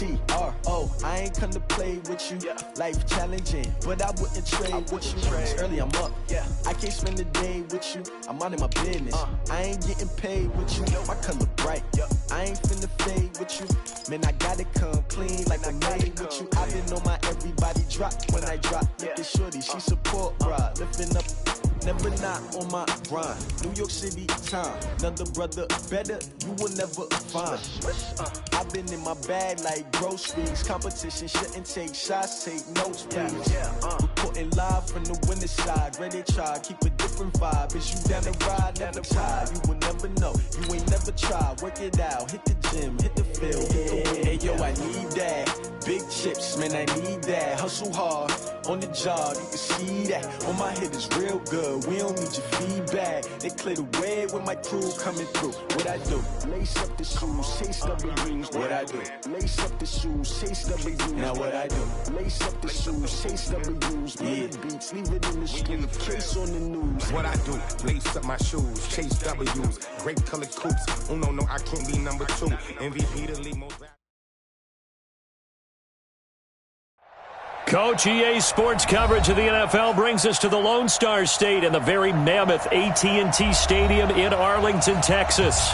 T-R-O. I ain't come to play with you. Life challenging, but I wouldn't trade with you. It's early, I'm up. I can't spend the day with you. I'm minding my business. I ain't getting paid with you. My color bright. I ain't finna fade with you. Man, I gotta come clean like I made with you. I've been on my everybody drop when I drop. Look at shorty, she support, bruh. Lifting up. Never not on my grind. New York City time. Another brother better, you will never find. I've been in my bag like groceries. Competition shouldn't take shots, take notes, please. Reporting live from the winning side. Ready to try, keep a different vibe. Is you down the ride, never tired. You will never know, you ain't never tried. Work it out, hit the gym, hit the field, hit the win. Hey yo, I need that. Big chips, man, I need that. Hustle hard, on the job, you can see that. On my head is real good. We don't need your feedback. They clear the way with my crew coming through. What I do? Lace up the shoes, chase W's. What I do? Lace up the shoes, chase W's. Now what I do? Lace up the shoes, chase W's. Yeah, beats, leave it in the street. Case on the news. What I do? Lace up my shoes, chase W's. Great colored coops. Oh no, I can't be number 2. MVP the league most. Coach, EA Sports coverage of the NFL brings us to the Lone Star State and the very mammoth AT&T Stadium in Arlington, Texas.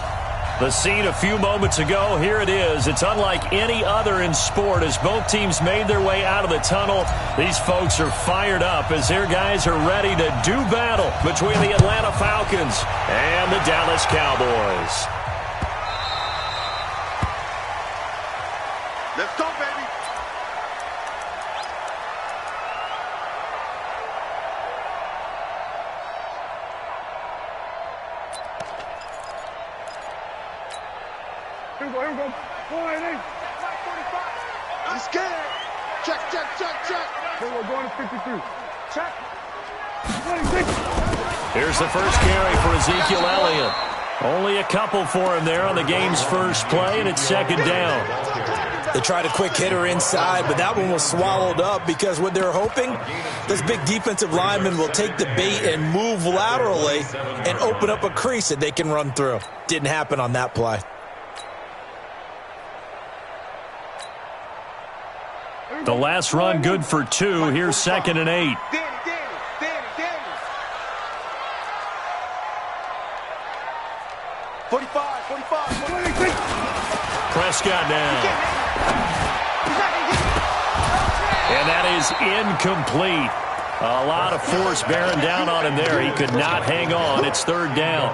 The scene a few moments ago, here it is. It's unlike any other in sport as both teams made their way out of the tunnel. These folks are fired up as their guys are ready to do battle between the Atlanta Falcons and the Dallas Cowboys. Let's go, baby. Here we go. I'm scared. Check. Here we go, going to 53. Check. 26. Here's the first carry for Ezekiel Elliott. Only a couple for him there on the game's first play, and it's second down. They tried a quick hitter inside, but that one was swallowed up because what they're hoping, this big defensive lineman will take the bait and move laterally and open up a crease that they can run through. Didn't happen on that play. The last run good for 2. Here's 2nd and 8. Danny. 45. Prescott now. And that is incomplete. A lot of force bearing down on him there. He could not hang on. It's 3rd down.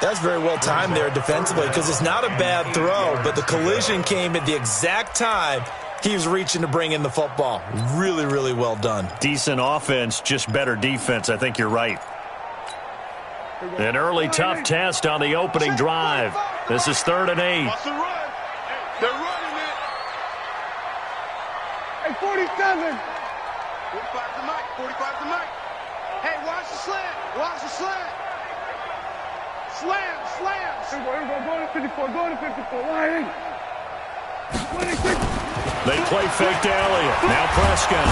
That's very well timed there defensively because it's not a bad throw, but the collision came at the exact time he was reaching to bring in the football. Really, really well done. Decent offense, just better defense. I think you're right. An early tough test on the opening drive. This is 3rd and 8. What's the run? They're running it. Hey, 47. 45 to Mike. Hey, watch the slant. Slams. Here we go, going to 54. Lying. 26. They play fake to Elliott. Now Prescott.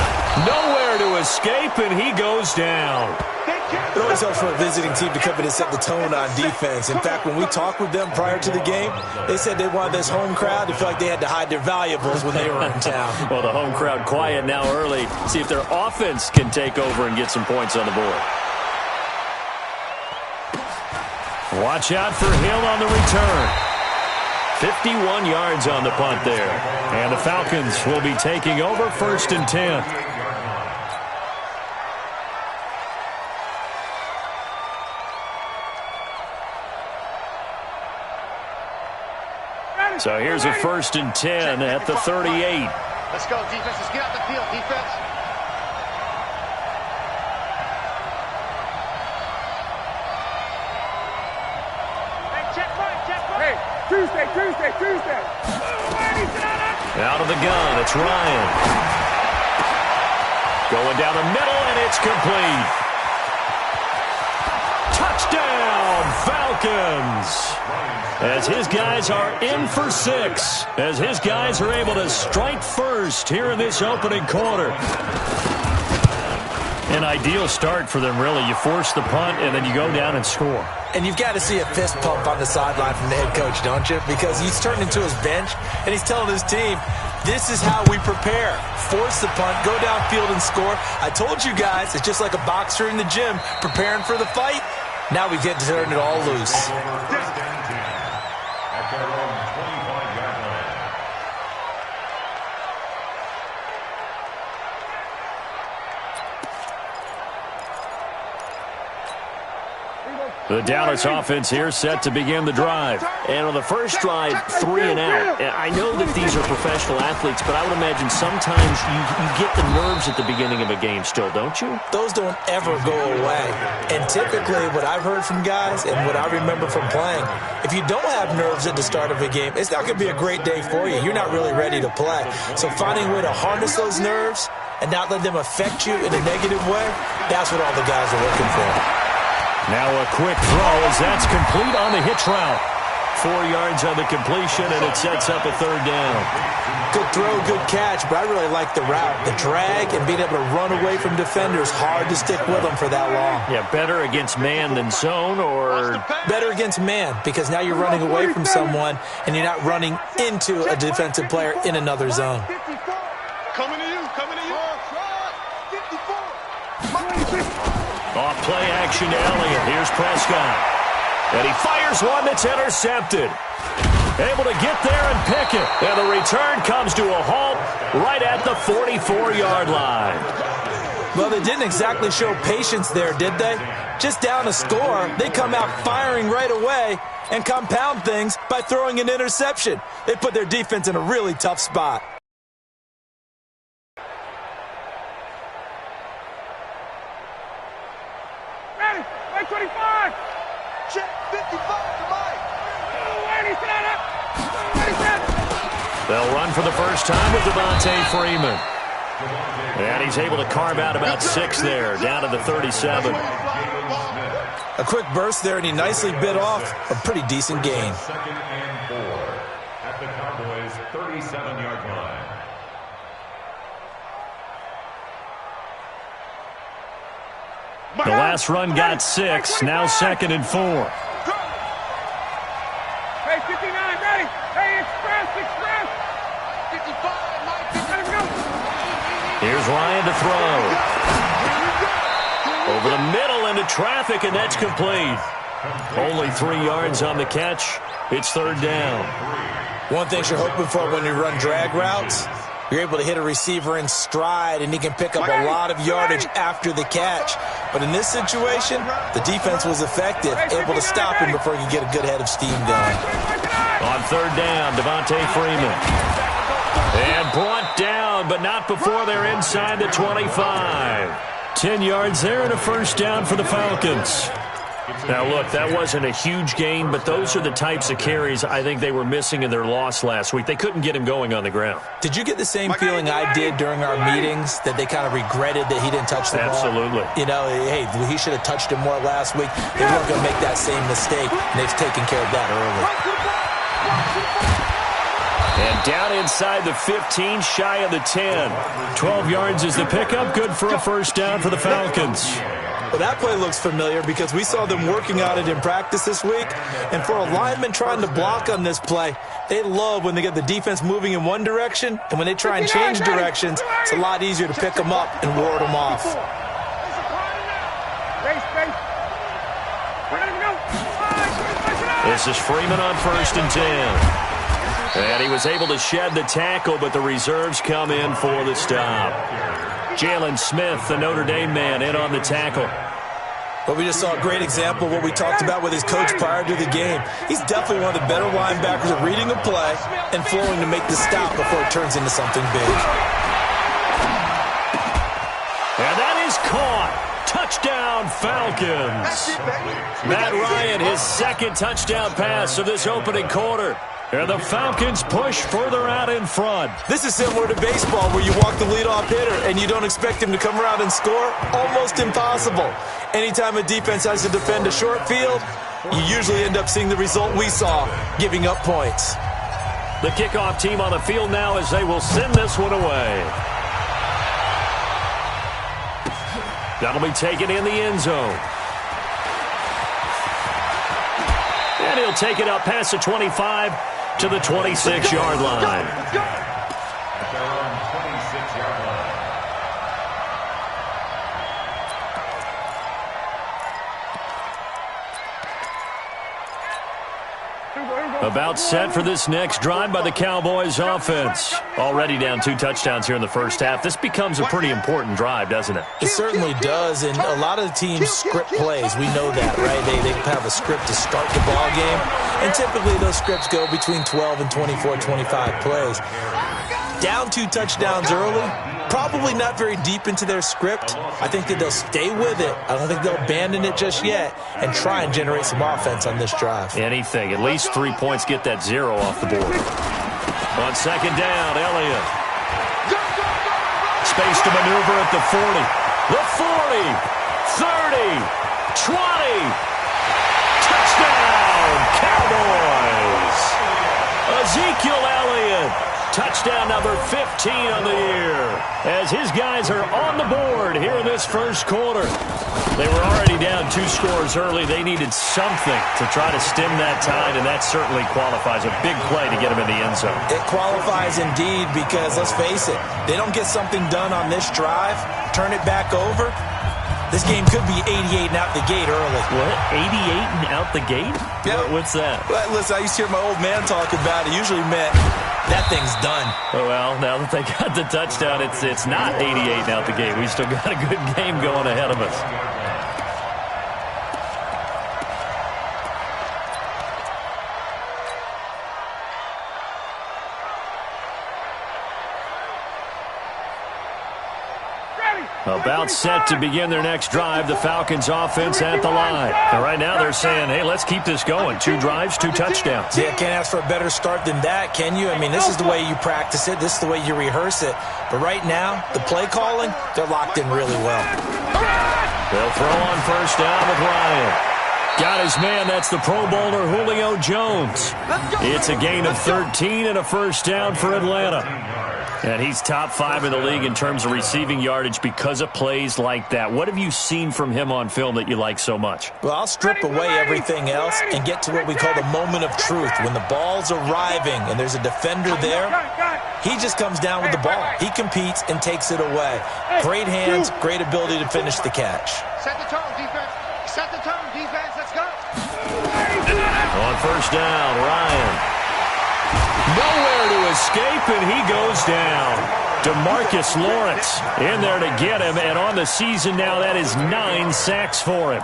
Nowhere to escape, and he goes down. It always helps for a visiting team to come in and set the tone on defense. In fact, when we talked with them prior to the game, they said they wanted this home crowd to feel like they had to hide their valuables when they were in town. Well, the home crowd quiet now early. See if their offense can take over and get some points on the board. Watch out for Hill on the return. 51 yards on the punt there. And the Falcons will be taking over 1st and 10. So here's a 1st and 10 at the 38. Let's go, defense. Let's get out the field, defense. Hey, check Mike. Hey, Tuesday. Out of the gun, it's Ryan. Going down the middle, and it's complete. Touchdown, Falcons! As his guys are in for 6. As his guys are able to strike first here in this opening quarter. An ideal start for them, really. You force the punt, and then you go down and score. And you've got to see a fist pump on the sideline from the head coach, don't you? Because he's turned into his bench, and he's telling his team, This is how we prepare. Force the punt, go downfield and score. I told you guys, it's just like a boxer in the gym preparing for the fight. Now we get to turn it all loose. The Dallas offense here set to begin the drive. And on the first drive, 3 and out. I know that these are professional athletes, but I would imagine sometimes you get the nerves at the beginning of a game still, don't you? Those don't ever go away. And typically what I've heard from guys and what I remember from playing, if you don't have nerves at the start of a game, it's not going to be a great day for you. You're not really ready to play. So finding a way to harness those nerves and not let them affect you in a negative way, that's what all the guys are looking for. Now a quick throw as that's complete on the hitch route. 4 yards on the completion, and it sets up a third down. Good throw, good catch, but I really like the route. The drag and being able to run away from defenders, hard to stick with them for that long. Yeah, better against man than zone, or? Better against man, because now you're running away from someone, and you're not running into a defensive player in another zone. Coming to you, coming to you. 54. Off play action to Elliott. Here's Prescott. And he fires one that's intercepted. Able to get there and pick it. And the return comes to a halt right at the 44-yard line. Well, they didn't exactly show patience there, did they? Just down a score, they come out firing right away and compound things by throwing an interception. They put their defense in a really tough spot. Ready, 25. Check 55 to Mike. They'll run for the first time with Devontae Freeman. And he's able to carve out about 6 there, down to the 37. A quick burst there, and he nicely bit off a pretty decent gain. 2nd and 4 at the Cowboys' 37-yard line. The last run got 6, now 2nd and 4. Hey, 59, ready. Hey, express. 55, Mike. Let him go. Here's Ryan to throw. Over the middle into traffic, and that's complete. Only 3 yards on the catch. It's 3rd down. One thing you're hoping for when you run drag routes, you're able to hit a receiver in stride, and he can pick up a lot of yardage after the catch. But in this situation, the defense was effective, able to stop him before he could get a good head of steam going. On 3rd down, Devontae Freeman. And brought down, but not before they're inside the 25. 10 yards there and a 1st down for the Falcons. Now, look, that wasn't a huge gain, but those are the types of carries I think they were missing in their loss last week. They couldn't get him going on the ground. Did you get the same feeling I did during our meetings, that they kind of regretted that he didn't touch the ball? Absolutely. You know, hey, he should have touched him more last week. They weren't going to make that same mistake, and they've taken care of that early. And down inside the 15, shy of the 10. 12 yards is the pickup, good for a 1st down for the Falcons. Well, that play looks familiar because we saw them working on it in practice this week. And for a lineman trying to block on this play, they love when they get the defense moving in one direction. And when they try and change directions, it's a lot easier to pick them up and ward them off. This is Freeman on 1st and 10. And he was able to shed the tackle, but the reserves come in for the stop. Jalen Smith, the Notre Dame man, in on the tackle. But we just saw a great example of what we talked about with his coach prior to the game. He's definitely one of the better linebackers at reading a play and flowing to make the stop before it turns into something big. And that is caught. Touchdown, Falcons. Matt Ryan, his 2nd touchdown pass of this opening quarter. And the Falcons push further out in front. This is similar to baseball where you walk the leadoff hitter and you don't expect him to come around and score. Almost impossible. Anytime a defense has to defend a short field, you usually end up seeing the result we saw, giving up points. The kickoff team on the field now as they will send this one away. That'll be taken in the end zone. And he'll take it up past the 25 to the 26-yard line. About set for this next drive by the Cowboys offense. Already down 2 touchdowns here in the first half. This becomes a pretty important drive, doesn't it? It certainly does, and a lot of the teams script plays. We know that, right? They have a script to start the ball game, and typically those scripts go between 12 and 24, 25 plays. Down 2 touchdowns early, probably not very deep into their script. I think that they'll stay with it. I don't think they'll abandon it just yet and try and generate some offense on this drive. Anything. At least 3 points, get that 0 off the board. On second down, Elliott. Space to maneuver at the 40. The 40. 30. 20. Touchdown, Cowboys. Ezekiel Elliott. Touchdown number 15 on the year as his guys are on the board here in this first quarter. They were already down 2 scores early. They needed something to try to stem that tide, and that certainly qualifies. A big play to get them in the end zone. It qualifies indeed because, let's face it, they don't get something done on this drive, turn it back over, this game could be 88 and out the gate early. What? 88 and out the gate? Yeah. What's that? Well, listen, I used to hear my old man talk about it. Usually meant that thing's done. Oh, well, now that they got the touchdown, it's not 88 and out the gate. We still got a good game going ahead of us. About set to begin their next drive, the Falcons offense at the line. And right now they're saying, hey, let's keep this going. 2 drives, 2 touchdowns. Yeah, can't ask for a better start than that, can you? I mean, this is the way you practice it. This is the way you rehearse it. But right now, the play calling, they're locked in really well. They'll throw on first down with Ryan. Got his man, that's the Pro Bowler Julio Jones. It's a gain of 13 and a first down for Atlanta. And he's top 5 in the league in terms of receiving yardage because of plays like that. What have you seen from him on film that you like so much? Well, I'll strip away everything else and get to what we call the moment of truth. When the ball's arriving and there's a defender there, he just comes down with the ball. He competes and takes it away. Great hands, great ability to finish the catch. Set the tone, defense. Set the tone, defense. Let's go. On first down, Ryan. Nowhere to escape, and he goes down. DeMarcus Lawrence in there to get him, and on the season now, that is 9 sacks for him.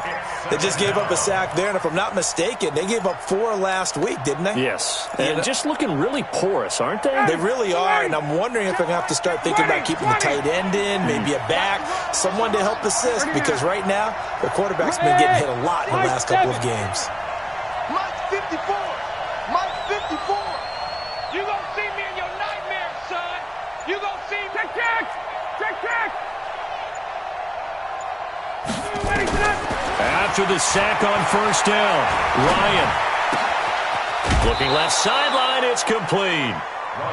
They just gave up a sack there, and if I'm not mistaken, they gave up 4 last week, didn't they? Yes, and just looking really porous, aren't they? They really are, and I'm wondering if they're going to have to start thinking about keeping the tight end in, maybe a back, someone to help assist, because right now, their quarterback's been getting hit a lot in the last couple of games. Mike 54. Mike 54. You gonna see me in your nightmares, son. You gonna see me. Check, check. Check, check. After the sack on first down, Ryan. Looking left sideline, it's complete.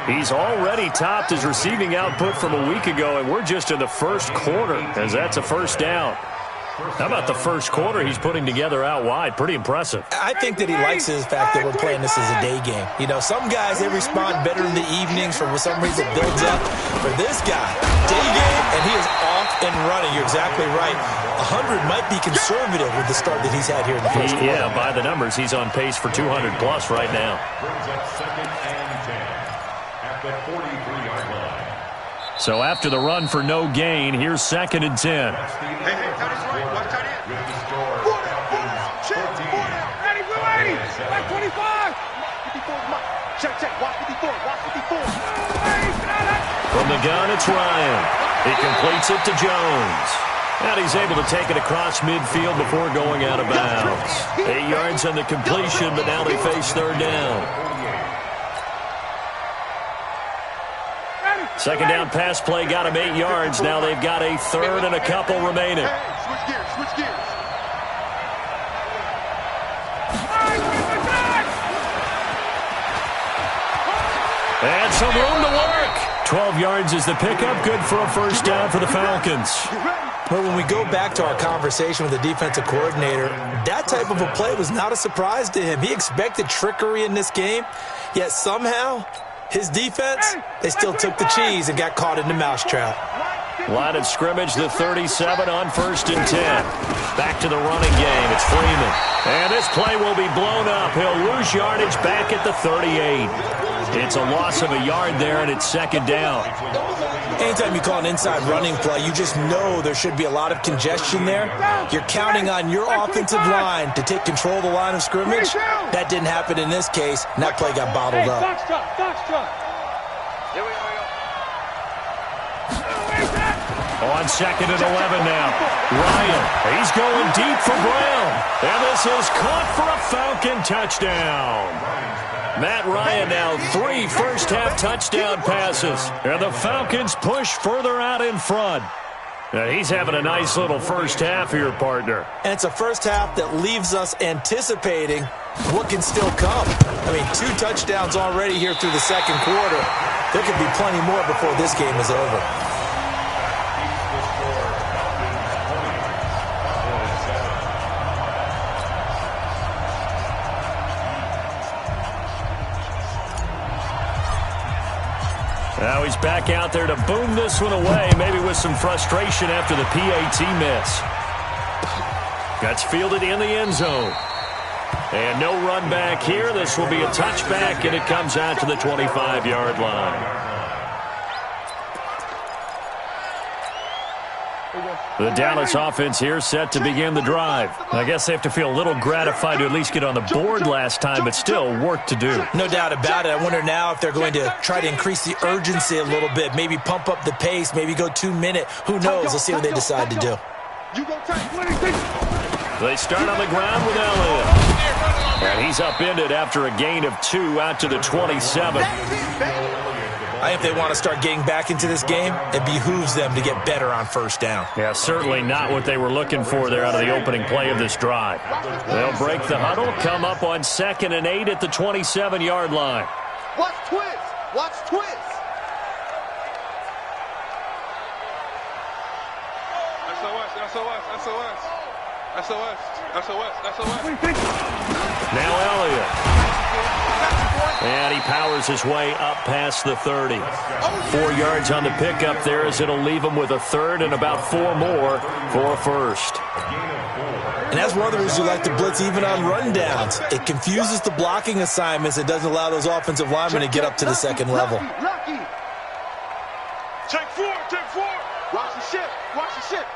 He's already topped his receiving output from a week ago, and we're just in the first quarter, as that's a first down. How about the first quarter he's putting together out wide? Pretty impressive. I think that he likes the fact that we're playing this as a day game. You know, some guys, they respond better in the evenings for some reason it builds up. For this guy, day game, and he is off and running. You're exactly right. 100 might be conservative with the start that he's had here in the first quarter. Yeah, by the numbers, he's on pace for 200-plus right now. Brings up 2nd and 10 at the 43-yard line. So after the run for no gain, here's 2nd and 10. Hey, tight end right. Watch tight end. With the score, Ready, we're ready. Like 25. 54, Mike. Check, check. Watch 54. Watch 54. From the gun, it's Ryan. He completes it to Jones. And he's able to take it across midfield before going out of bounds. 8 yards on the completion, but now they face third down. Second down pass play got him 8 yards. Now they've got a third and a couple remaining. Switch gears, switch gears. And some room to work. 12 yards is the pickup. Good for a first down for the Falcons. Well, when we go back to our conversation with the defensive coordinator, that type of a play was not a surprise to him. He expected trickery in this game, yet somehow his defense, they still took the cheese and got caught in the mousetrap. Line of scrimmage, the 37 on 1st and 10. Back to the running game. It's Freeman. And this play will be blown up. He'll lose yardage back at the 38. It's a loss of a yard there, and it's 2nd down. Anytime you call an inside running play, you just know there should be a lot of congestion there. You're counting on your offensive line to take control of the line of scrimmage. That didn't happen in this case, and that play got bottled up. Here we go. On 2nd and 11 now. Ryan, he's going deep for Brown. And this is caught for a Falcon touchdown. Matt Ryan now 3 first-half touchdown passes. And the Falcons push further out in front. Now he's having a nice little first half here, partner. And it's a first half that leaves us anticipating what can still come. I mean, 2 touchdowns already here through the 2nd quarter. There could be plenty more before this game is over. Now he's back out there to boom this one away, maybe with some frustration after the PAT miss. That's fielded in the end zone. And no run back here. This will be a touchback, and it comes out to the 25-yard line. The Dallas offense here set to begin the drive. I guess they have to feel a little gratified to at least get on the board last time, but still work to do. No doubt about it. I wonder now if they're going to try to increase the urgency a little bit, maybe pump up the pace, maybe go 2-minute. Who knows? Let's see what they decide to do. They start on the ground with Elliott. And he's upended after a gain of 2 out to the 27. I think if they want to start getting back into this game, it behooves them to get better on first down. Yeah, certainly not what they were looking for there out of the opening play of this drive. They'll break the huddle, come up on 2nd and 8 at the 27-yard line. Watch twist. Watch twist. SOS. Now Elliott. And he powers his way up past the 30. 4 yards on the pickup there as it'll leave him with a 3rd and about 4 more for a first. And that's one of the reasons you like to blitz even on rundowns. It confuses the blocking assignments. It doesn't allow those offensive linemen to get up to the 2nd level. Take 4. Watch the ship.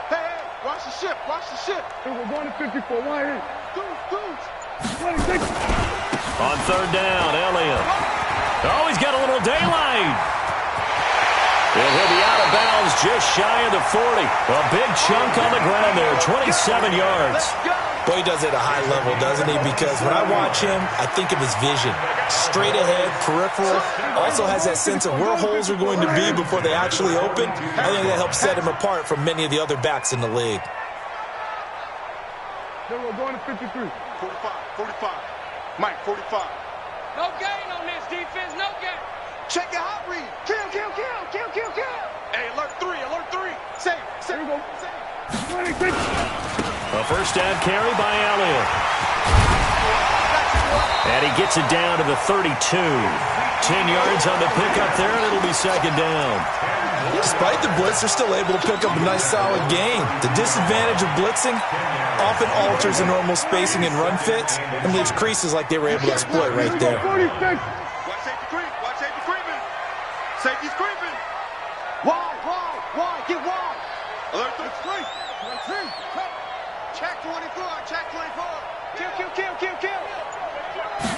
Hey, watch the ship. Hey, we're going to 54. Why here? Dudes. 26. On 3rd down, Elliott. Oh, he's got a little daylight. And he'll be out of bounds just shy of the 40. A big chunk on the ground there, 27 yards. Boy, he does it at a high level, doesn't he? Because when I watch him, I think of his vision. Straight ahead, peripheral. Also has that sense of where holes are going to be before they actually open. I think that helps set him apart from many of the other backs in the league. Then we're going to 53. 45. Mike, 45. No gain on this defense, no gain. Check your hot read. Kill. Hey, alert 3. Save. Here we go. 26. A first down carry by Elliott. And he gets it down to the 32. 10 yards on the pickup there, and it'll be 2nd down. Despite the blitz, they're still able to pick up a nice, solid gain. The disadvantage of blitzing often alters the normal spacing and run fits and leaves creases like they were able to exploit right there. 46. Watch safety creeping. Safety's creeping. Wide. Get wide. Alert 3. Check 24. Kill.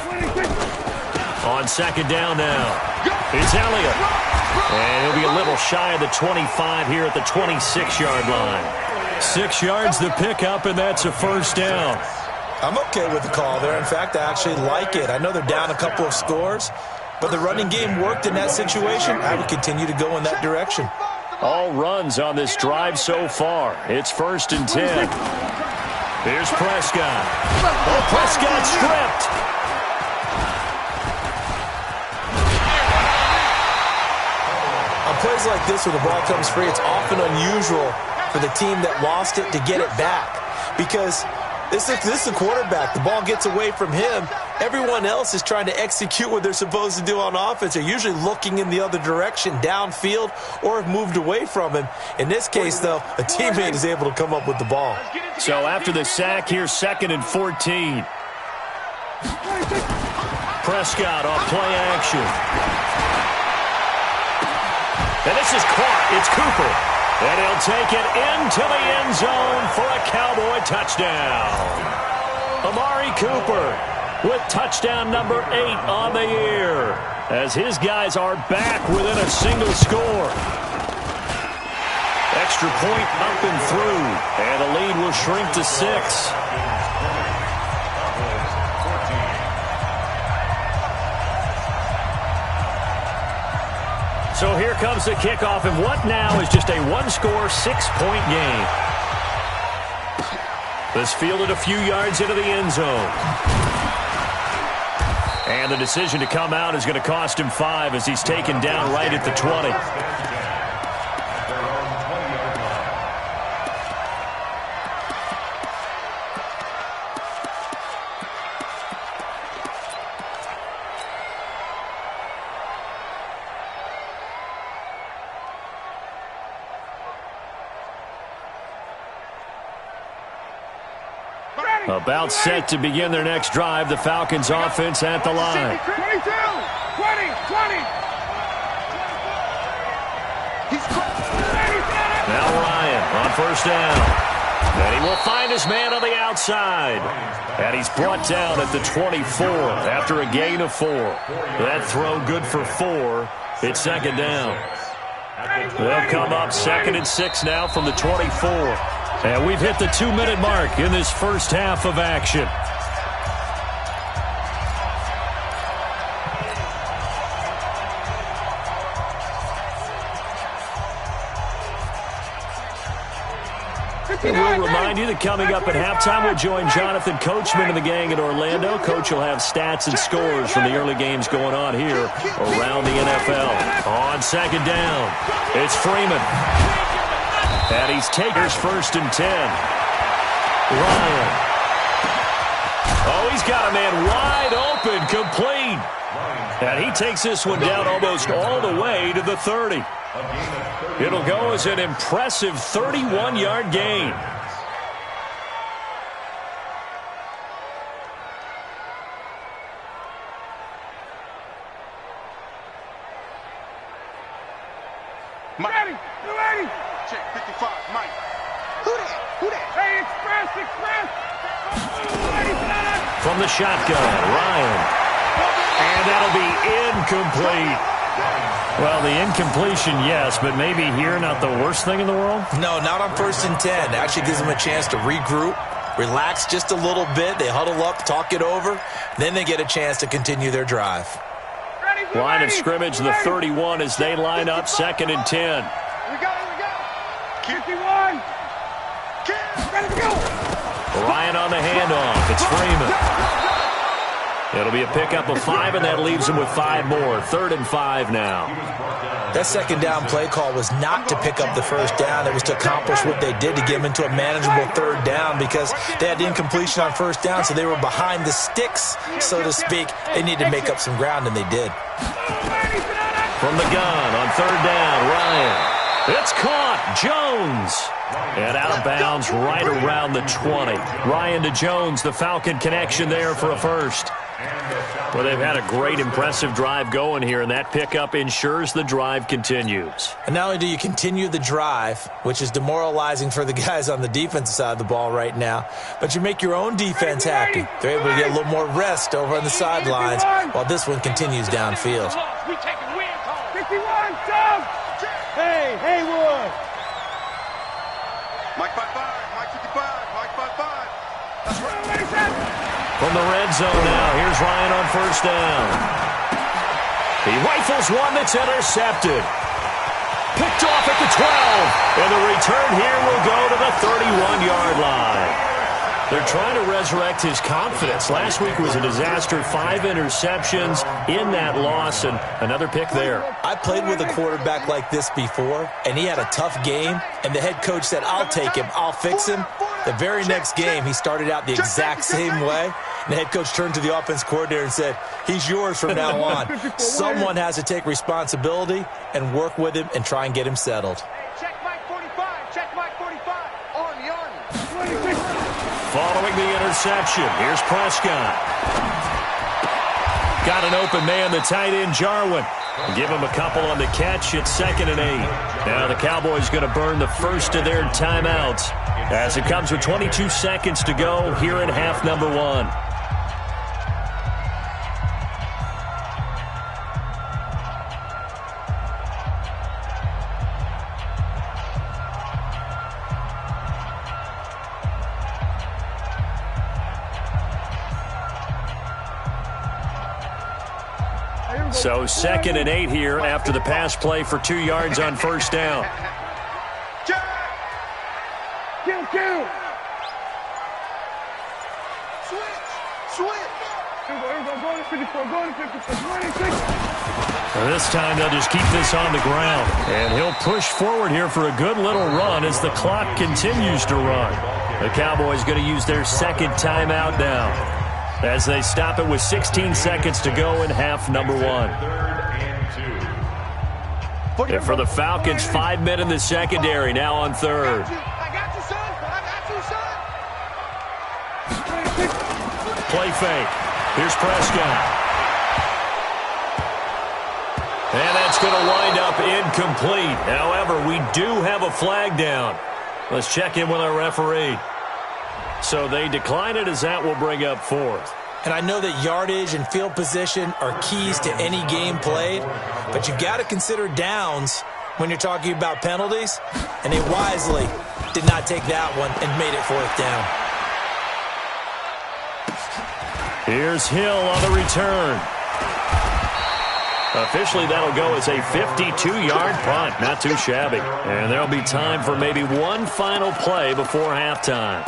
26. On 2nd down now. It's Elliott. And he'll be a little shy of the 25 here at the 26-yard line. 6 yards the pickup, and that's a first down. I'm okay with the call there. In fact, I actually like it. I know they're down a couple of scores, but the running game worked in that situation. I would continue to go in that direction. All runs on this drive so far. It's 1st and 10. Here's Prescott. Oh, Prescott stripped. On plays like this where the ball comes free, it's often unusual for the team that lost it to get it back. Because this is the quarterback. The ball gets away from him, Everyone else is trying to execute what they're supposed to do on offense. They're usually looking in the other direction, downfield, or have moved away from him. In this case, though, a teammate is able to come up with the ball. So after the sack, here's 2nd and 14. Prescott off play action. And this is caught. It's Cooper. And he'll take it into the end zone for a Cowboy touchdown. Amari Cooper with touchdown number 8 on the year, as his guys are back within a single score. Extra point up and through, and the lead will shrink to 6. So here comes the kickoff, and what now is just a one-score, 6-point game. This fielded a few yards into the end zone. And the decision to come out is going to cost him 5 as he's taken down right at the 20. About set to begin their next drive. The Falcons offense at the line. 22, 20, 20. Now Ryan on first down. And he will find his man on the outside. And he's brought down at the 24 after a gain of 4. That throw good for 4. It's 2nd down. They'll come up 2nd and 6 now from the 24. And we've hit the 2-minute mark in this first half of action. And we'll remind you that coming up at halftime, we'll join Jonathan Coachman and the gang in Orlando. Coach will have stats and scores from the early games going on here around the NFL. On 2nd down, it's Freeman. And he's takers 1st and 10. Ryan. Oh, he's got a man wide open, complete. And he takes this one down almost all the way to the 30. It'll go as an impressive 31-yard gain. Ready. Check 55, Mike. Who that? Hey, express. From the shotgun, Ryan. And that'll be incomplete. Well, the incompletion, yes, but maybe here not the worst thing in the world? No, not on 1st and 10. Actually gives them a chance to regroup, relax just a little bit. They huddle up, talk it over. Then they get a chance to continue their drive. Line of scrimmage, the 31 as they line up 2nd and 10. We go. 51. Ready to go. Ryan on the handoff. It's Freeman. It'll be a pickup of 5, and that leaves him with 5 more. 3rd and 5 now. That 2nd down play call was not to pick up the 1st down. It was to accomplish what they did to get them into a manageable 3rd down because they had incompletion on 1st down, so they were behind the sticks, so to speak. They needed to make up some ground, and they did. From the gun on 3rd down, Ryan. It's caught. Jones. And out of bounds right around the 20. Ryan to Jones, the Falcon connection there for a first. Well, they've had a great, impressive drive going here, and that pickup ensures the drive continues. And not only do you continue the drive, which is demoralizing for the guys on the defensive side of the ball right now, but you make your own defense happy. They're able to get a little more rest over on the sidelines while this one continues downfield. 51, Tom! Hey, Haywood! Mike 55, Mike 55, Mike 55. That's right. From the red zone now, here's Ryan on 1st down. He rifles one that's intercepted. Picked off at the 12. And the return here will go to the 31-yard line. They're trying to resurrect his confidence. Last week was a disaster. 5 interceptions in that loss, and another pick there. I played with a quarterback like this before, and he had a tough game, and the head coach said, I'll take him, I'll fix him. The very next game, he started out the exact same way, And the head coach turned to the offense coordinator and said, he's yours from now on. Someone has to take responsibility and work with him and try and get him settled. Check Mike 45. Check Mike 45. Army. Following the interception, here's Prescott. Got an open man, the tight end, Jarwin. Give him a couple on the catch. It's 2nd and 8. Now the Cowboys going to burn the first of their timeouts as it comes with 22 seconds to go here in half number 1. So 2nd and 8 here after the pass play for 2 yards on first down. Kill. Switch. Here we go. Go to 54. Go to 54. 26. This time they'll just keep this on the ground. And he'll push forward here for a good little run as the clock continues to run. The Cowboys going to use their second timeout now, as they stop it with 16 seconds to go in half number 1. And for the Falcons, 5 men in the secondary now on third. I got you, son. Play fake. Here's Prescott. And that's going to wind up incomplete. However, we do have a flag down. Let's check in with our referee. So they decline it, as that will bring up 4th. And I know that yardage and field position are keys to any game played, but you've got to consider downs when you're talking about penalties, and they wisely did not take that one and made it 4th down. Here's Hill on the return. Officially, that'll go as a 52-yard punt. Not too shabby. And there'll be time for maybe one final play before halftime.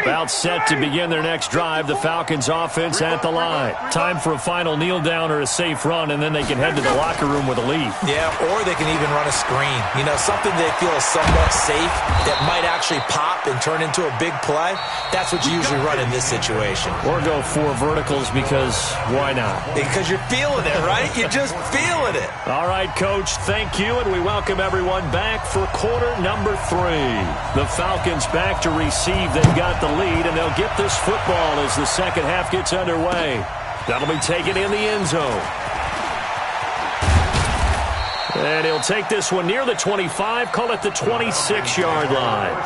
About set to begin their next drive, the Falcons offense at the line. Time for a final kneel down or a safe run, and then they can head to the locker room with a lead. Yeah, or they can even run a screen. You know, something they feel is somewhat safe that might actually pop and turn into a big play. That's what you usually run in this situation. Or go 4 verticals, because why not? Because you're feeling it, right? You're just feeling it. All right, Coach, thank you, and we welcome everyone back for quarter number 3. The Falcons back to receive. They've got the lead, and they'll get this football as the second half gets underway. That'll be taken in the end zone. And he'll take this one near the 25, call it the 26-yard line.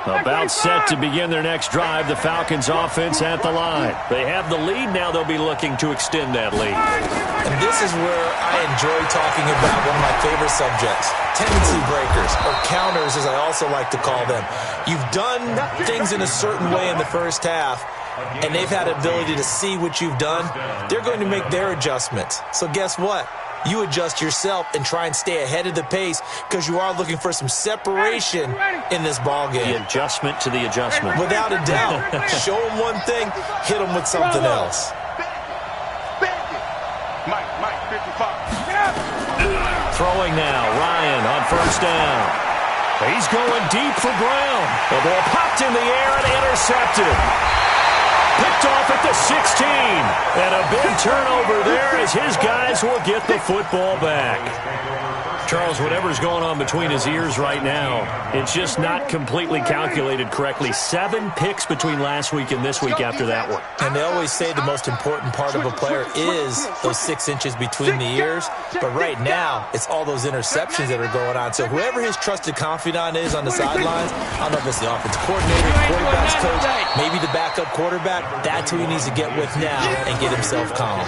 About set to begin their next drive, the Falcons offense at the line. They have the lead now. They'll be looking to extend that lead. And this is where I enjoy talking about one of my favorite subjects, tendency breakers, or counters as I also like to call them. You've done things in a certain way in the first half, and they've had the ability to see what you've done. They're going to make their adjustments. So guess what? You adjust yourself and try and stay ahead of the pace, because you are looking for some separation in this ball game. The adjustment to the adjustment. Without a doubt. Show them one thing, hit them with something else. Mike 55. Throwing now, Ryan on first down. He's going deep for Brown. The ball popped in the air and intercepted. Picked off at the 16. And a big turnover there as his guys will get the football back. Charles, whatever's going on between his ears right now, it's just not completely calculated correctly. 7 picks between last week and this week after that one. And they always say the most important part of a player is those 6 inches between the ears. But right now, it's all those interceptions that are going on. So whoever his trusted confidant is on the sidelines, I don't know if it's the offensive coordinator, quarterback's coach, maybe the backup quarterback, that's who he needs to get with now and get himself calm.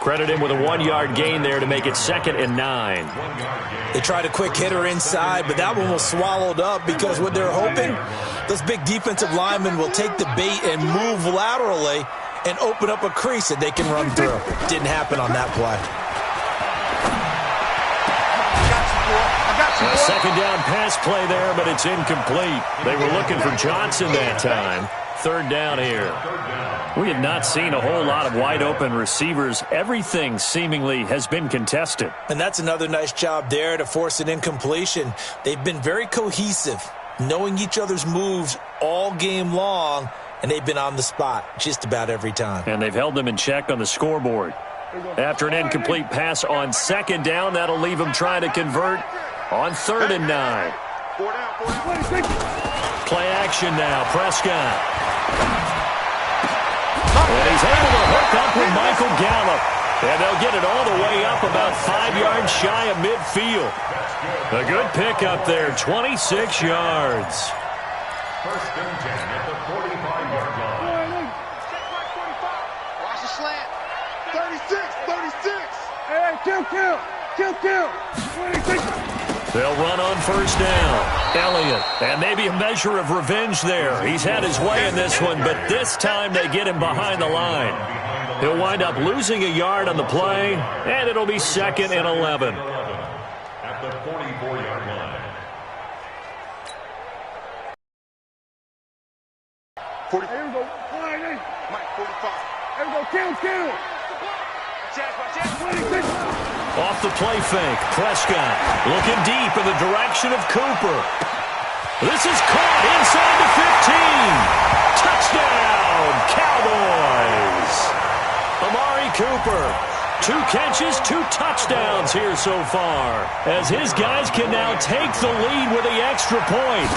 Credit him with a 1-yard gain there to make it 2nd and 9. They tried a quick hitter inside, but that one was swallowed up because what they're hoping, those big defensive linemen will take the bait and move laterally and open up a crease that they can run through. Didn't happen on that play. I got you, boy. I got you. A second down pass play there, but it's incomplete. They were looking for Johnson that time. Third down here. We have not seen a whole lot of wide-open receivers. Everything seemingly has been contested. And that's another nice job there to force an incompletion. They've been very cohesive, knowing each other's moves all game long, and they've been on the spot just about every time. And they've held them in check on the scoreboard. After an incomplete pass on second down, that'll leave them trying to convert on 3rd and 9. Play action now. Prescott. And he's able to hook up with Michael Gallup. And they'll get it all the way up about 5 yards shy of midfield. A good pickup there, 26 yards. First and 10 at the 45-yard line. Watch the slant. 36. Hey, kill. 26. They'll run on first down. Elliott, and maybe a measure of revenge there. He's had his way in this one, but this time they get him behind the line. He'll wind up losing a yard on the play, and it'll be 2nd and 11. At the 44-yard line. 40. Here we go. Mike, 45. Here we go. Kill. 26. Off the play fake, Prescott looking deep in the direction of Cooper. This is caught inside the 15. Touchdown, Cowboys. Amari Cooper, 2 catches, 2 touchdowns here so far, as his guys can now take the lead with the extra point.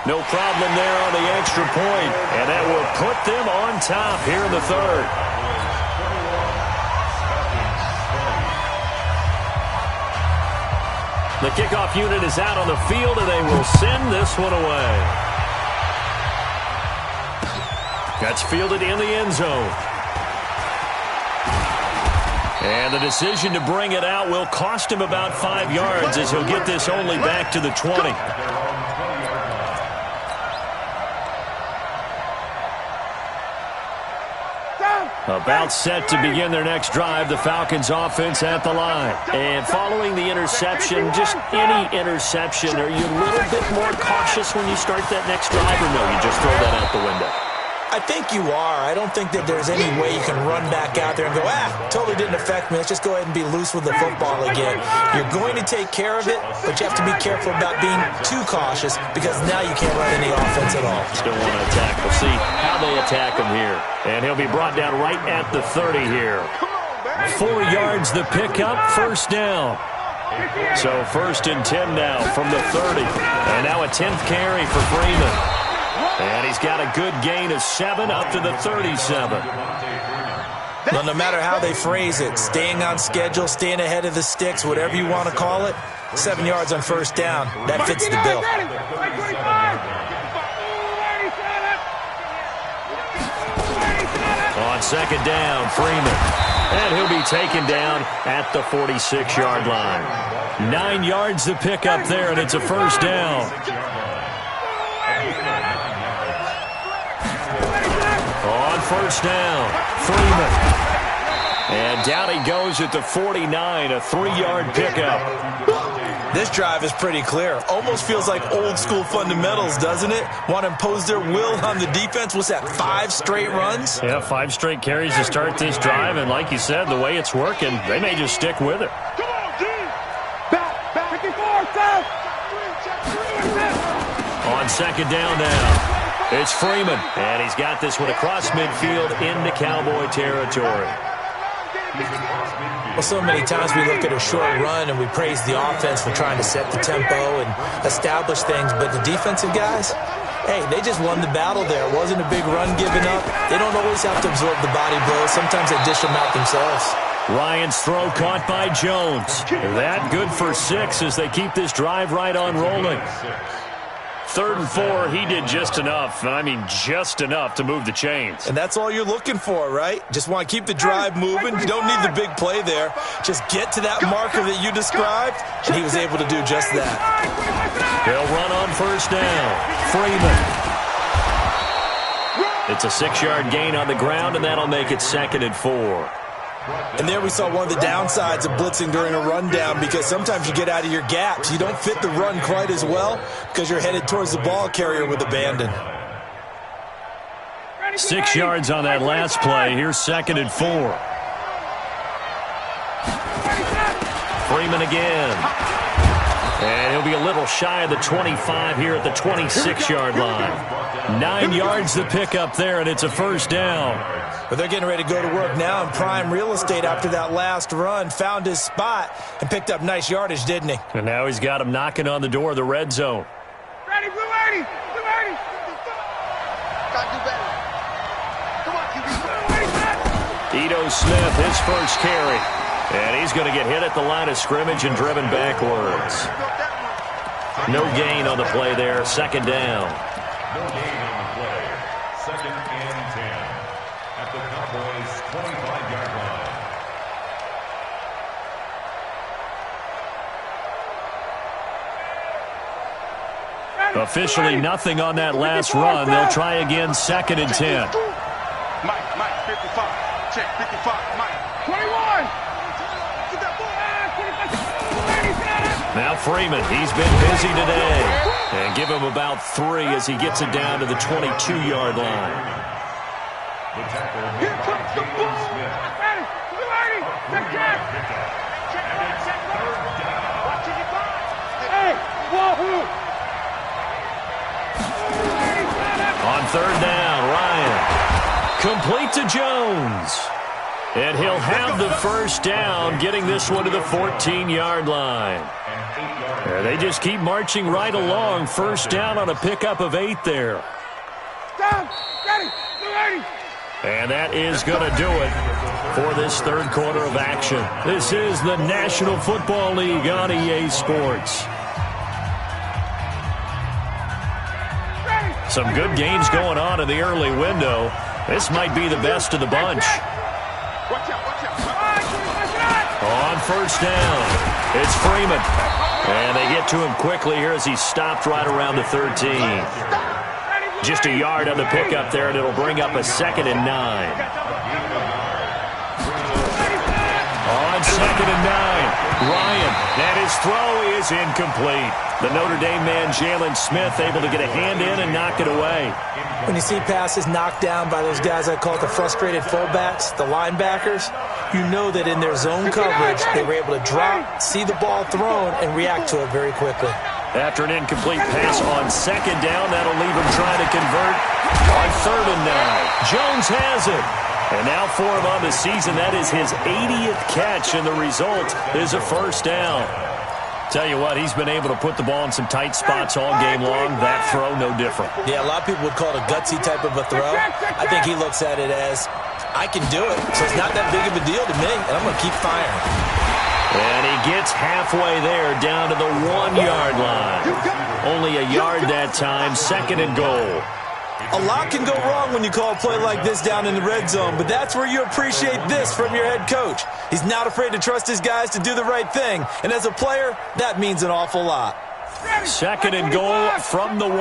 No problem there on the extra point, and that will put them on top here in the 3rd. The kickoff unit is out on the field, and they will send this one away. That's fielded in the end zone. And the decision to bring it out will cost him about 5 yards, as he'll get this only back to the 20. About set to begin their next drive, the Falcons offense at the line. And following the interception, just any interception, are you a little bit more cautious when you start that next drive, or no, you just throw that out the window? I think you are. I don't think that there's any way you can run back out there and go, totally didn't affect me. Let's just go ahead and be loose with the football again. You're going to take care of it, but you have to be careful about being too cautious, because now you can't run any offense at all. Still want to attack. We'll see how they attack him here. And he'll be brought down right at the 30 here. 4 yards the pickup, first down. So 1st and 10 now from the 30. And now a 10th carry for Freeman. And he's got a good gain of 7 up to the 37. Well, no matter how they phrase it, staying on schedule, staying ahead of the sticks, whatever you want to call it, 7 yards on first down, that fits the bill. On second down, Freeman. And he'll be taken down at the 46-yard line. 9 yards to pick up there, and it's a first down. On first down, Freeman. And down he goes at the 49, a 3-yard pickup. This drive is pretty clear. Almost feels like old school fundamentals, doesn't it? Want to impose their will on the defense. What's that, 5 straight runs? Yeah, 5 straight carries to start this drive. And like you said, the way it's working, they may just stick with it. Come on, D. Back. 54, south. On second down now, it's Freeman. And he's got this one across midfield into Cowboy territory. Well, so many times we look at a short run and we praise the offense for trying to set the tempo and establish things, but the defensive guys, hey, they just won the battle there. It wasn't a big run given up. They don't always have to absorb the body blows. Sometimes they dish them out themselves. Ryan's throw caught by Jones. That good for 6 as they keep this drive right on rolling. 3rd and 4, he did just enough, and I mean just enough to move the chains. And that's all you're looking for, right? Just want to keep the drive moving. You don't need the big play there. Just get to that marker that you described, and he was able to do just that. They'll run on first down. Freeman. It's a 6-yard gain on the ground, and that'll make it 2nd and 4. And there we saw one of the downsides of blitzing during a rundown, because sometimes you get out of your gaps. You don't fit the run quite as well because you're headed towards the ball carrier with abandon. 6 yards on that last play. Here's 2nd and 4. Freeman again. And he'll be a little shy of the 25 here at the 26-yard line. 9 yards to pick up there, and it's a first down. But they're getting ready to go to work now in prime real estate after that last run. Found his spot and picked up nice yardage, didn't he? And now he's got him knocking on the door of the red zone. Ready, blue 80, blue 80. Gotta do better. Come on, QB. Ito Smith, his first carry. And he's going to get hit at the line of scrimmage and driven backwards. No gain on the play there. 2nd down. No gain on the play. 2nd and 10 at the Cowboys' 25-yard line. Officially nothing on that last run. They'll try again. 2nd and 10. Mike, 55. Check, 55. Mike. 21. Now Freeman, he's been busy today. And give him about 3 as he gets it down to the 22-yard line. The tackle made by Jaden Smith. On 3rd down, Ryan. Complete to Jones. And he'll have the first down, getting this one to the 14-yard line. And they just keep marching right along. First down on a pickup of 8 there. And that is going to do it for this 3rd quarter of action. This is the National Football League on EA Sports. Some good games going on in the early window. This might be the best of the bunch. On first down, it's Freeman. And they get to him quickly here as he's stopped right around the 13. Just a yard on the pickup there, and it'll bring up a 2nd and 9. On 2nd and 9, Ryan, and his throw is incomplete. The Notre Dame man, Jalen Smith, able to get a hand in and knock it away. When you see passes knocked down by those guys, I call it the frustrated fullbacks, the linebackers, you know that in their zone coverage, they were able to drop, see the ball thrown, and react to it very quickly. After an incomplete pass on 2nd down, that'll leave him trying to convert on 3rd and 9. Jones has it. And now for him on the season, that is his 80th catch, and the result is a first down. Tell you what, he's been able to put the ball in some tight spots all game long. That throw, no different. Yeah, a lot of people would call it a gutsy type of a throw. I think he looks at it as, I can do it, so it's not that big of a deal to me, and I'm going to keep firing. And he gets halfway there, down to the 1-yard line. Only a yard that time, 2nd and goal. A lot can go wrong when you call a play like this down in the red zone, but that's where you appreciate this from your head coach. He's not afraid to trust his guys to do the right thing, and as a player, that means an awful lot. 2nd and goal from the 1.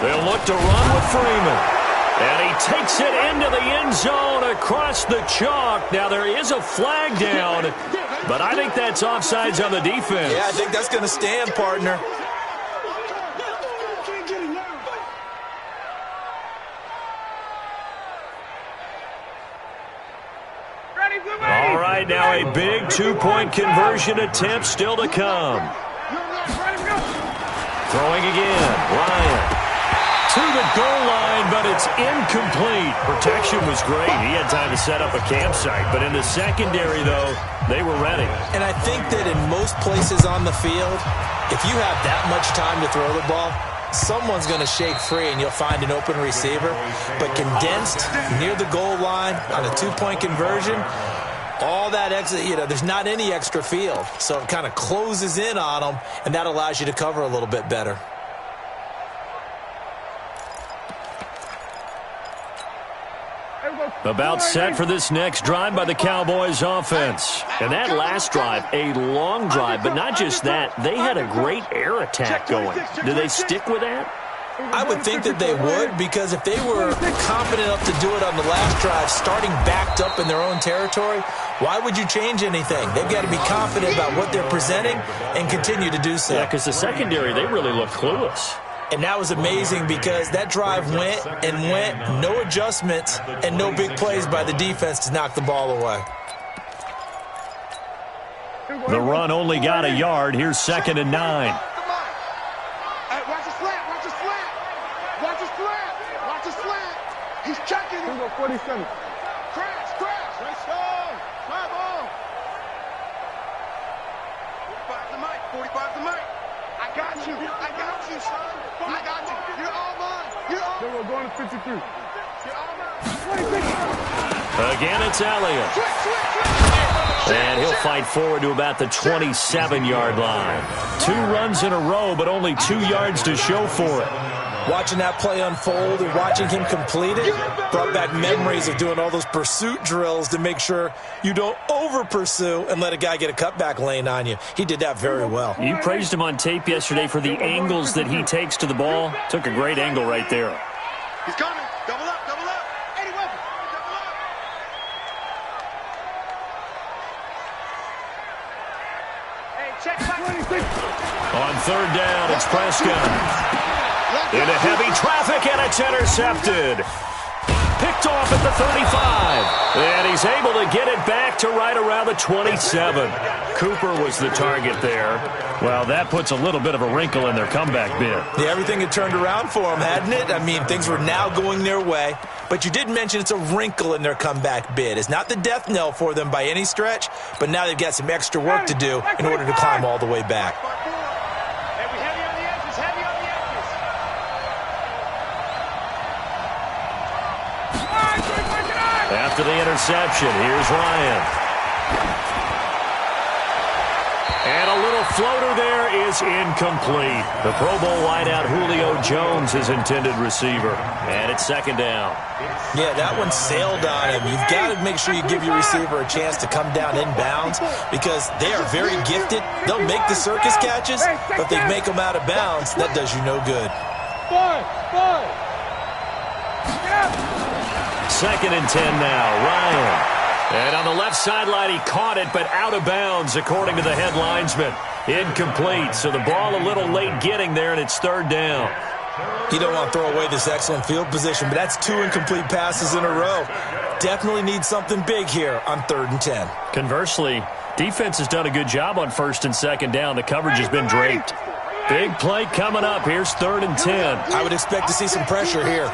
They'll look to run with Freeman. And he takes it into the end zone across the chalk. Now, there is a flag down, but I think that's offsides on the defense. Yeah, I think that's going to stand, partner. All right, now a big 2-point conversion attempt still to come. Throwing again, Ryan. To the goal line, but it's incomplete. Protection was great. He had time to set up a campsite. But in the secondary, though, they were ready. And I think that in most places on the field, if you have that much time to throw the ball, someone's going to shake free and you'll find an open receiver. But condensed near the goal line on a 2-point conversion, all that extra, there's not any extra field. So it kind of closes in on them, and that allows you to cover a little bit better. About set for this next drive by the Cowboys offense. And that last drive, a long drive, but not just that. They had a great air attack going. Do they stick with that? I would think that they would, because if they were confident enough to do it on the last drive, starting backed up in their own territory, why would you change anything? They've got to be confident about what they're presenting and continue to do so. Yeah, because the secondary, they really look clueless. And that was amazing because that drive went and went, no adjustments and no big plays by the defense to knock the ball away. The run only got a yard. Here's 2nd and 9. Hey, watch the slant, watch the slant. Watch the slant, watch the slant. He's checking it. 47. Crash, crash. Nice song. My ball. 45 the mic, 45 the mic. I got you, son. I got you. You're all mine. You're all We're going to 53. You're all mine. Again, it's Elliott. And he'll fight forward to about the 27-yard line. 2 runs in a row, but only 2 yards to show for it. Watching that play unfold and watching him complete it brought back memories of doing all those pursuit drills to make sure you don't over-pursue and let a guy get a cutback lane on you. He did that very well. You praised him on tape yesterday for the angles that he takes to the ball. Took a great angle right there. He's coming. Double up, double up. Eddie Weapon. Double up. Hey, check back. On 3rd down, it's Prescott. Into heavy traffic, and it's intercepted. Picked off at the 35. And he's able to get it back to right around the 27. Cooper was the target there. Well, that puts a little bit of a wrinkle in their comeback bid. Yeah, everything had turned around for them, hadn't it? I mean, things were now going their way. But you did mention it's a wrinkle in their comeback bid. It's not the death knell for them by any stretch, but now they've got some extra work to do in order to climb all the way back. After the interception, here's Ryan. And a little floater there is incomplete. The Pro Bowl wideout Julio Jones, his intended receiver. And it's 2nd down. Yeah, that one sailed on him. You've got to make sure you give your receiver a chance to come down inbounds because they are very gifted. They'll make the circus catches, but they make them out of bounds. That does you no good. 2nd and 10 now. Ryan. And on the left sideline, he caught it, but out of bounds, according to the head linesman. Incomplete, so the ball a little late getting there, and it's 3rd down. You don't want to throw away this excellent field position, but that's 2 incomplete passes in a row. Definitely need something big here on 3rd and 10. Conversely, defense has done a good job on 1st and 2nd down. The coverage has been draped. Big play coming up. Here's 3rd and 10. I would expect to see some pressure here.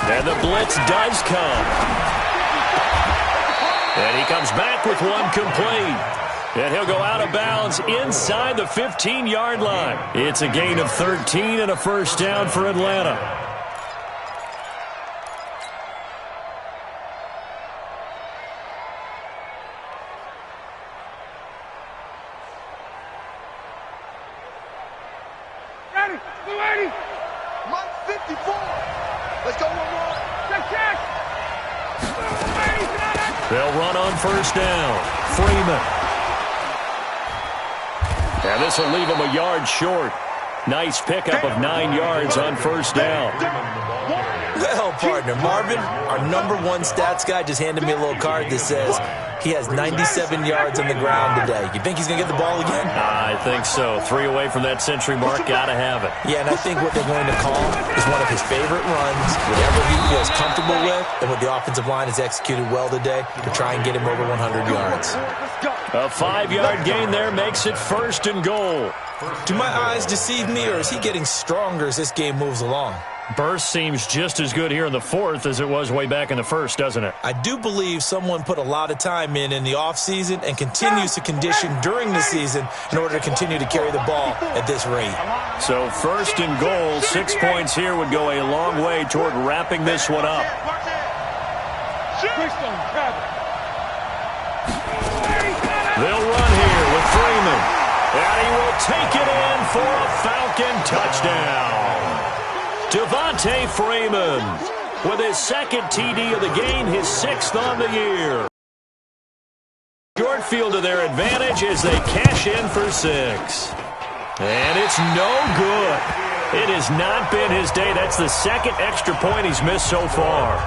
And the blitz does come. And he comes back with one complete. And he'll go out of bounds inside the 15-yard line. It's a gain of 13 and a 1st down for Atlanta. Ready, 280. Mike 54. Let's go one more. Check. They'll run on 1st down. Freeman. And this will leave him a yard short. Nice pickup of 9 yards on 1st down. Well, partner, Marvin, our #1 stats guy, just handed me a little card that says he has 97 yards on the ground today. You think he's going to get the ball again? I think so. 3 away from that century mark. Got to have it. Yeah, and I think what they're going to call is one of his favorite runs, whatever he feels comfortable with, and what the offensive line has executed well today to try and get him over 100 yards. A 5-yard gain there makes it 1st and goal. Do my eyes deceive me, or is he getting stronger as this game moves along? Burst seems just as good here in the 4th as it was way back in the 1st, doesn't it? I do believe someone put a lot of time in the offseason and continues to condition during the season in order to continue to carry the ball at this rate. So 1st and goal, 6 points here would go a long way toward wrapping this one up. They'll run here with Freeman. And he will take it in for a Falcon touchdown. Devontae Freeman with his 2nd TD of the game, his 6th on the year. Short field to their advantage as they cash in for 6. And it's no good. It has not been his day. That's the second extra point he's missed so far.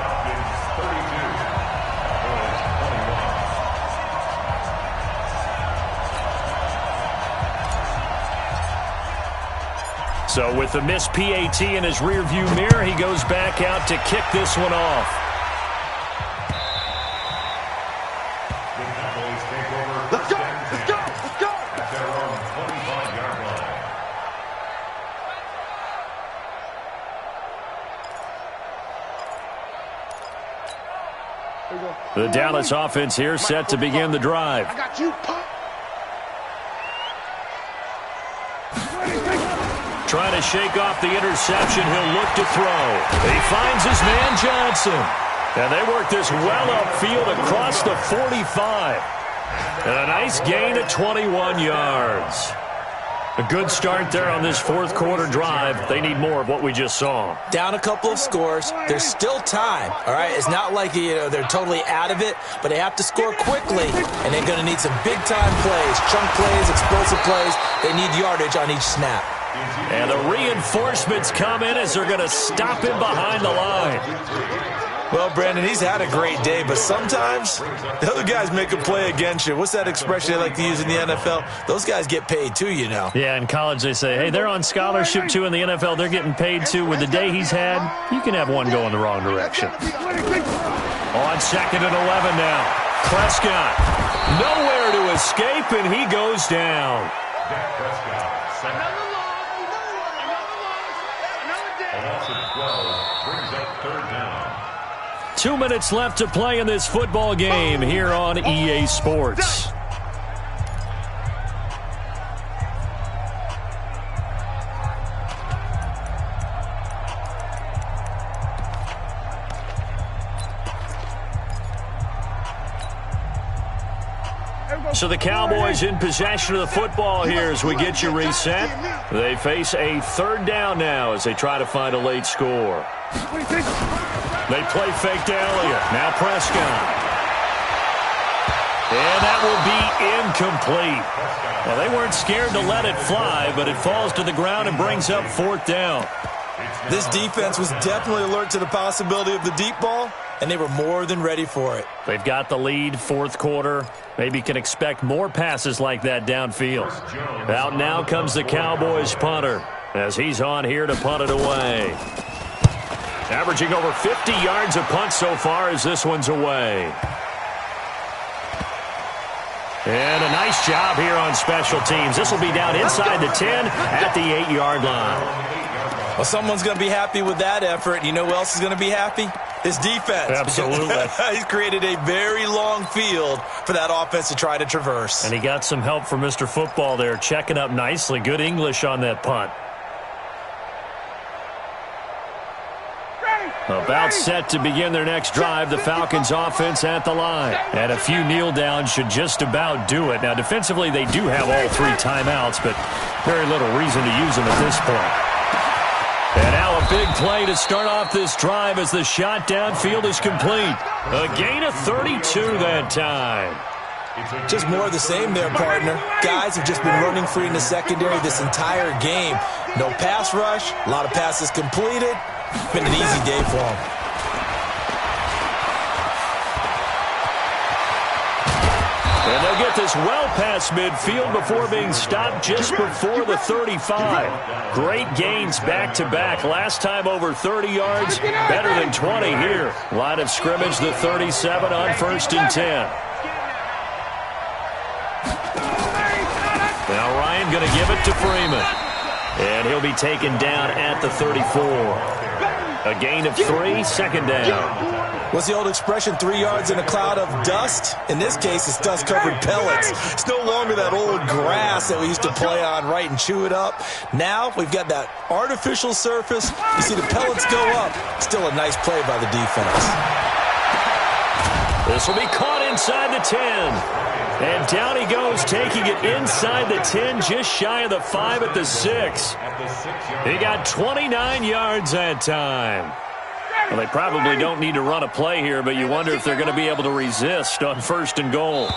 So with the missed PAT in his rearview mirror, he goes back out to kick this one off. Let's go! Let's go! Let's go! At their own 25-yard line. The Dallas offense here set to begin the drive. I got you, Pop. Trying to shake off the interception, he'll look to throw. He finds his man Johnson. And they work this well upfield across the 45. And a nice gain of 21 yards. A good start there on this fourth quarter drive. They need more of what we just saw. Down a couple of scores. There's still time, all right? It's not like they're totally out of it, but they have to score quickly, and they're going to need some big-time plays, chunk plays, explosive plays. They need yardage on each snap. And the reinforcements come in as they're going to stop him behind the line. Well, Brandon, he's had a great day, but sometimes the other guys make a play against you. What's that expression they like to use in the NFL? Those guys get paid too, you know. Yeah, in college they say, hey, they're on scholarship too. In the NFL, they're getting paid too. With the day he's had, you can have one go in the wrong direction. On 2nd and 11 now. Prescott, nowhere to escape, and he goes down. Dak Prescott, Another loss. Another day. a loss of 12, brings up 3rd down. 2 minutes left to play in this football game here on EA Sports. So the Cowboys in possession of the football here as we get you reset. They face a 3rd down now as they try to find a late score. They play fake to Elliott. Now Prescott. And that will be incomplete. Well, they weren't scared to let it fly, but it falls to the ground and brings up 4th down. This defense was definitely alert to the possibility of the deep ball, and they were more than ready for it. They've got the lead, 4th quarter. Maybe can expect more passes like that downfield. Out now comes the Cowboys punter as he's on here to punt it away. Averaging over 50 yards a punt so far as this one's away. And a nice job here on special teams. This will be down inside the 10 at the 8-yard line. Well, someone's going to be happy with that effort. You know who else is going to be happy? His defense. Absolutely. He's created a very long field for that offense to try to traverse. And he got some help from Mr. Football there, checking up nicely. Good English on that punt. About set to begin their next drive, the Falcons offense at the line. And a few kneel downs should just about do it. Now, defensively, they do have all 3 timeouts, but very little reason to use them at this point. And now a big play to start off this drive as the shot downfield is complete. A gain of 32 that time. Just more of the same there, partner. Guys have just been running free in the secondary this entire game. No pass rush, a lot of passes completed. Been an easy day for them. And they'll get this well past midfield before being stopped just before the 35. Great gains back-to-back. Last time over 30 yards, better than 20 here. Line of scrimmage, the 37 on 1st and 10. Now Ryan going to give it to Freeman. And he'll be taken down at the 34. A gain of 3, 2nd down. What's the old expression, 3 yards in a cloud of dust? In this case, it's dust-covered pellets. It's no longer that old grass that we used to play on, right, and chew it up. Now we've got that artificial surface. You see the pellets go up. Still a nice play by the defense. This will be caught inside the 10. And down he goes, taking it inside the 10, just shy of the 5 at the 6. He got 29 yards that time. Well, they probably don't need to run a play here, but you wonder if they're going to be able to resist on 1st and goal.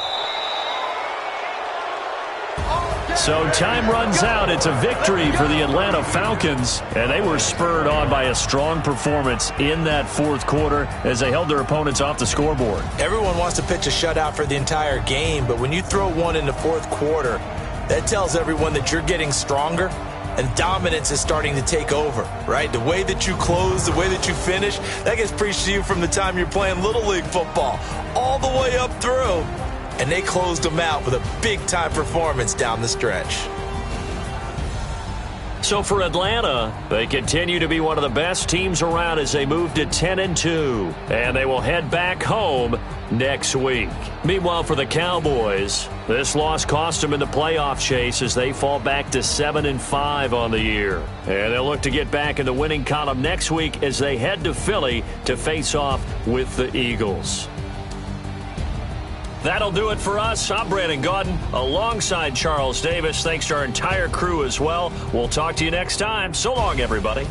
So time runs out. It's a victory for the Atlanta Falcons, and they were spurred on by a strong performance in that fourth quarter as they held their opponents off the scoreboard. Everyone wants to pitch a shutout for the entire game, but when you throw one in the fourth quarter, that tells everyone that you're getting stronger and dominance is starting to take over, right? The way that you close, the way that you finish, that gets preached to you from the time you're playing Little League football all the way up through. And they closed them out with a big-time performance down the stretch. So for Atlanta, they continue to be one of the best teams around as they move to 10-2. And they will head back home next week. Meanwhile, for the Cowboys, this loss cost them in the playoff chase as they fall back to 7-5 on the year. And they'll look to get back in the winning column next week as they head to Philly to face off with the Eagles. That'll do it for us. I'm Brandon Gaudin alongside Charles Davis. Thanks to our entire crew as well. We'll talk to you next time. So long, everybody.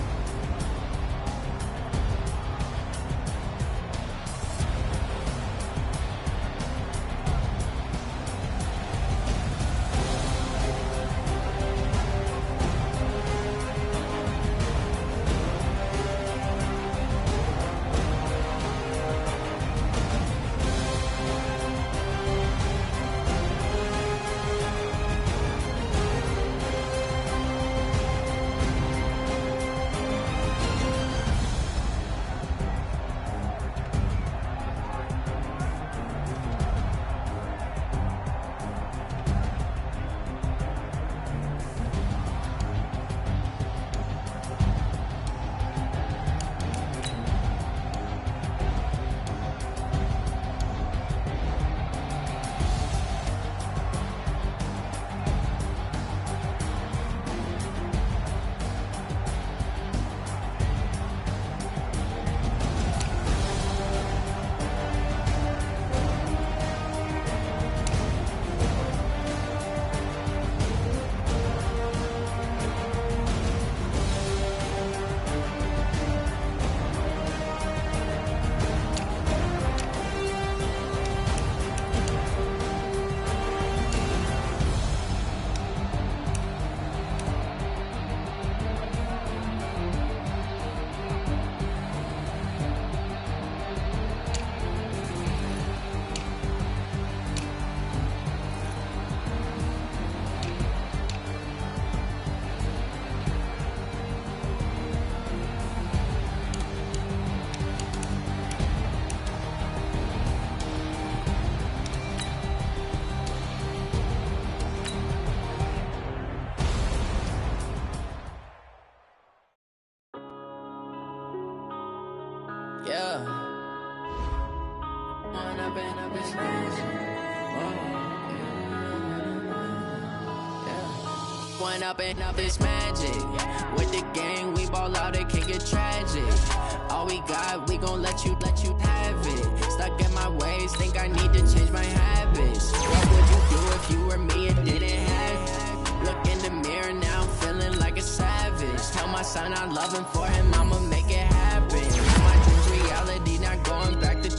Yeah. One up and up is magic. With the gang, we ball out, it can get tragic. All we got, we gon' let you have it. Stuck in my ways, think I need to change my habits. What would you do if you were me and didn't have it? Look in the mirror now, I'm feeling like a savage. Tell my son I love him, for him I'ma make it happen. My dreams reality, not going back to.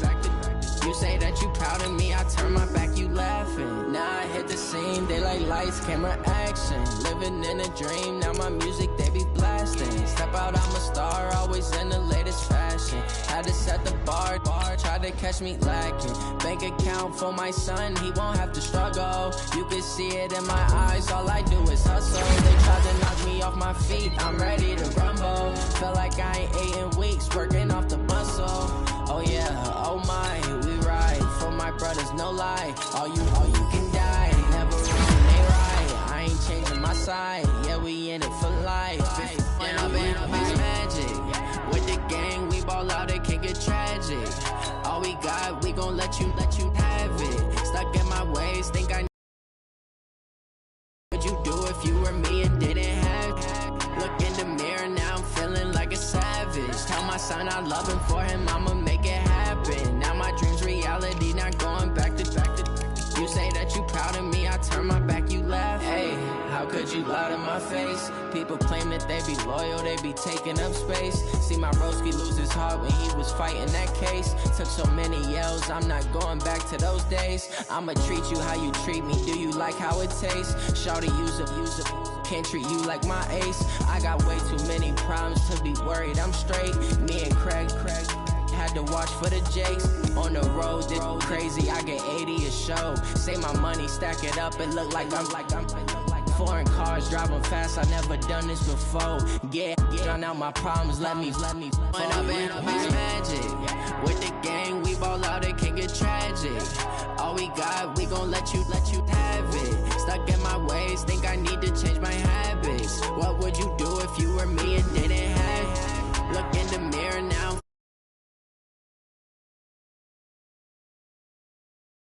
You say that you proud of me, I turn my back, you laughing. Now I hit the scene, they like lights, camera, action. Living in a dream, now my music, they be blasting. Step out, I'm a star, always in the latest fashion. Had to set the bar, try to catch me lacking. Bank account for my son, he won't have to struggle. You can see it in my eyes, all I do is hustle. They tried to knock me off my feet, I'm ready to rumble. Feel like I ain't ate in weeks, working off the muscle. Oh yeah, oh my, we ride for my brothers, no lie. All you can die, never wrong, they right. I ain't changing my side, yeah, we in it for life. And I've been magic. With the gang, we ball out, it can get tragic. All we got, we gon' let you have it. Stuck in my ways, think I would you do if you were me and didn't have it? Look in the mirror, now I'm feeling like a savage. Tell my son I love him, for him I'ma make it happen. Now my dreams reality, not going back to. You say that you proud of me, I turn my back, you laugh. Hey, how could you lie to my face? People claim that they be loyal, they be taking up space. See my broski lose his heart when he was fighting that case. Took so many yells, I'm not going back to those days. I'ma treat you how you treat me, do you like how it tastes? Shawty use up, can't treat you like my ace. I got way too many problems to be worried, I'm straight. Me and Craig had to watch for the Jakes. On the road, this crazy, I get 80 a show. Say my money, stack it up, it look like I'm foreign cars, driving fast, I never done this before. Yeah, drown out my problems, let me When I've been up is magic. With the gang, we ball out, it can get tragic. All we got, we gon' let you have it. Stuck in my ways, think I need to change my habits. What would you do if you were me and did